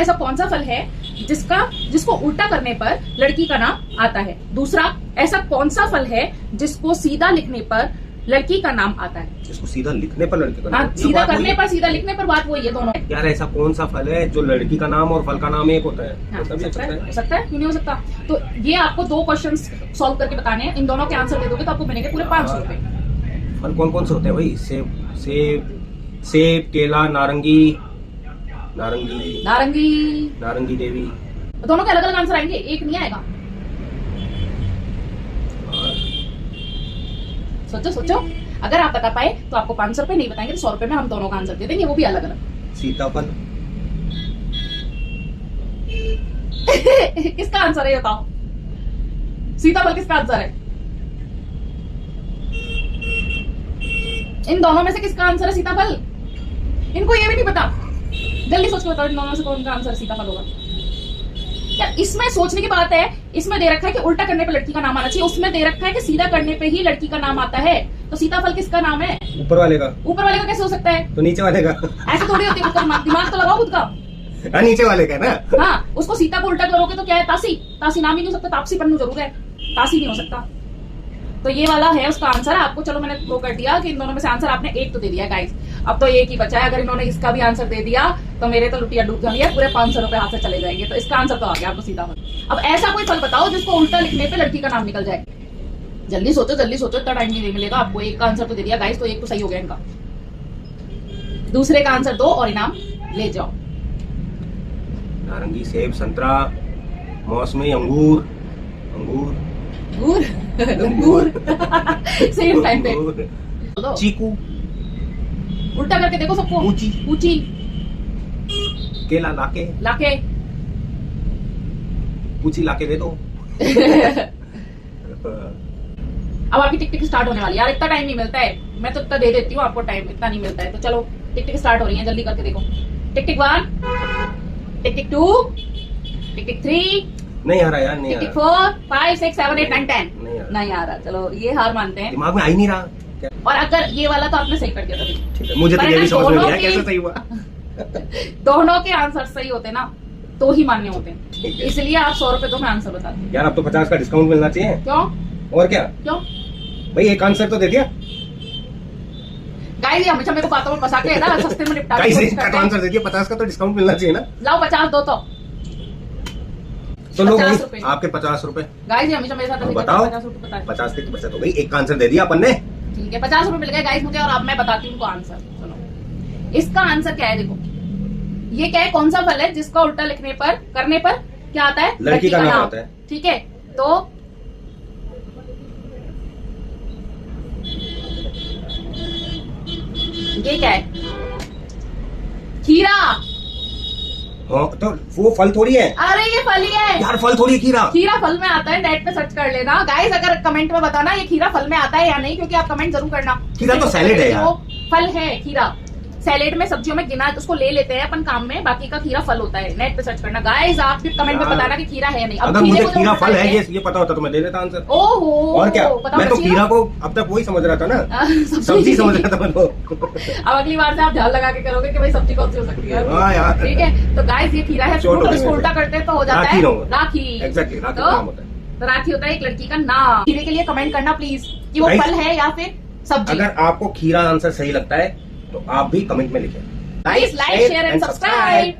ऐसा कौन सा फल है जिसको उल्टा करने पर लड़की का नाम आता है। दूसरा, ऐसा कौन सा फल है जिसको सीधा लिखने पर लड़की का नाम आता है। जिसको सीधा लिखने पर लड़की का नाम, हाँ, सीधा करने पर सीधा लिखने पर बात वही है दोनों। यार ऐसा कौन सा फल है जो लड़की का नाम और फल का नाम एक होता है? हाँ, हो सकता है, क्यों नहीं हो सकता। तो ये आपको 2 क्वेश्चन सॉल्व करके बताने हैं। इन दोनों के आंसर दे दोगे तो आपको मिलेंगे पूरे 500 रुपए। फल कौन कौन से होते हैं भाई? सेब, केला, नारंगी देवी। दोनों के अलग अलग आंसर आएंगे, एक नहीं आएगा। सोचो अगर आप बता पाए तो आपको 500 रुपए, नहीं बताएंगे तो 100 रुपए में हम दोनों का आंसर दे देंगे, वो भी अलग अलग। सीताफल। किसका आंसर है ये बताओ? सीताफल किसका आंसर है? इन दोनों में से किसका आंसर है सीताफल? इनको ये भी नहीं पता। जल्दी सोच के बताओ इन दोनों में से कौन सा आंसर सीताफल होगा। क्या इसमें सोचने की बात है? इसमें दे रखा है कि उल्टा करने पे लड़की का नाम आना चाहिए, उसमें दे रखा है कि सीधा करने पे ही लड़की का नाम आता है। तो सीताफल किसका नाम है? ऊपर वाले का। ऊपर वाले का कैसे हो सकता है? तो नीचे वाले का। ऐसे थोड़ी होती है, दिमाग तो लगाओ खुद का। हाँ, नीचे वाले का ना। हाँ, उसको सीता को उल्टा करोगे तो क्या है? तासी नाम ही नहीं हो सकता। तापसी पन्नू जरूर है, तासी नहीं हो सकता। तो ये वाला है उसका आंसर। आपको चलो मैंने वो कर दिया कि इन दोनों में से आंसर आपने एक तो दे दिया गाइस। अब तो एक ही बचा है। अगर इन्होंने इसका भी आंसर दे दिया तो मेरे तो लुटिया डूब जाएंगे, पूरे 500 रुपए हाथ से चले जाएंगे। तो इसका आंसर तो आ गया आपको सीताफल। अब ऐसा कोई फल बताओ जिसको उल्टा लिखने पे लड़की का नाम निकल जाए। जल्दी सोचो, इतना टाइम नहीं मिलेगा आपको। एक का आंसर तो दे दिया गाइस, तो एक तो सही हो गया इनका। दूसरे का आंसर दो और इनाम ले जाओ। नारंगी, सेब, संतरा, मौसमी, अंगूर सेम टाइम पे। चीकू। उल्टा करके देखो सबको। ऊंची। केला लाके पूछी लाके दे दो। अब आपकी टिक टिक स्टार्ट होने वाली है। यार इतना टाइम नहीं मिलता है, मैं तो इतना दे देती हूँ आपको, टाइम इतना नहीं मिलता है। तो चलो टिक टिक स्टार्ट हो रही है, जल्दी करके देखो। टिक टिक 1, टिक टिक 2, टिक टिक 3, नहीं आ रहा यार, नहीं आ टिक टिक रहा। 4, 5, 6, 7, 8, 9, 10 नहीं आ रहा। चलो ये हार मानते हैं, दिमाग में आ ही नहीं रहा। और अगर ये वाला तो आपने सही कर दिया तभी। ठीक है, मुझे तो ये भी समझ में नहीं आया कैसे सही हुआ। दोनों के आंसर सही होते ना तो ही मान्य होते हैं, इसलिए आप 100 रुपए दो, मैं आंसर बता दूं। यार अब तो 50 का डिस्काउंट मिलना चाहिए। क्यों? और क्या? क्यों भाई एक आंसर तो दे दिया गाइस। हमेशा मेरे को बातों में फंसा के ना सस्ते में निपटा का आंसर दे दिया। 50 का तो डिस्काउंट मिलना चाहिए ना। लाओ 50 दो तो लो 50 रुपए आपके 50 रुपए। गाइस ये हमेशा मेरे साथ बताओ। 50 रुपए बताए। 50 की बचत हो गई, एक का आंसर दे दिया अपन ने। ठीक है, 50 रुपए मिल गए गाइस मुझे। और अब मैं बताती हूँ उनको आंसर। सुनो इसका आंसर क्या है, देखो ये क्या है, कौन सा फल है जिसका उल्टा लिखने पर करने पर क्या आता है? लड़की का नाम आता है। ठीक है, तो ये क्या है? खीरा। हाँ, तो वो फल थोड़ी है। अरे ये फल ही है यार, फल थोड़ी है खीरा। खीरा फल में आता है, नेट पे सर्च कर लेना गाइस। अगर कमेंट में बताना ये खीरा फल में आता है या नहीं, क्योंकि आप कमेंट जरूर करना। खीरा तो सैलेड है यार। फल है खीरा, सैलेड में सब्जियों में गिना उसको ले लेते हैं अपन काम में, बाकी का खीरा फल होता है। नेट पे सर्च करना गाइस, आप भी कमेंट में बताना कि खीरा है नहीं। अगर मुझे खीरा फल है ये पता होता तो मैं दे देता आंसर। ओहो, और क्या, मैं तो खीरा को अब तक वही समझ रहा था ना, सब्जी समझ रहा था मैं तो। अब अगली बार से आप ध्यान लगा के करोगे कि भाई सब्जी कौन सी हो सकती है। हाँ यार, ठीक है। तो गाइस ये खीरा है, उसको उल्टा करते हैं तो हो जाता है राखी। एग्जैक्टली, राखी का नाम होता है। तो राखी होता है एक लड़की का नाम। खीरे के लिए कमेंट करना प्लीज कि वो फल है या फिर सब्जी। अगर आपको खीरा आंसर सही लगता है तो आप भी कमेंट में लिखें। Please like, share and subscribe.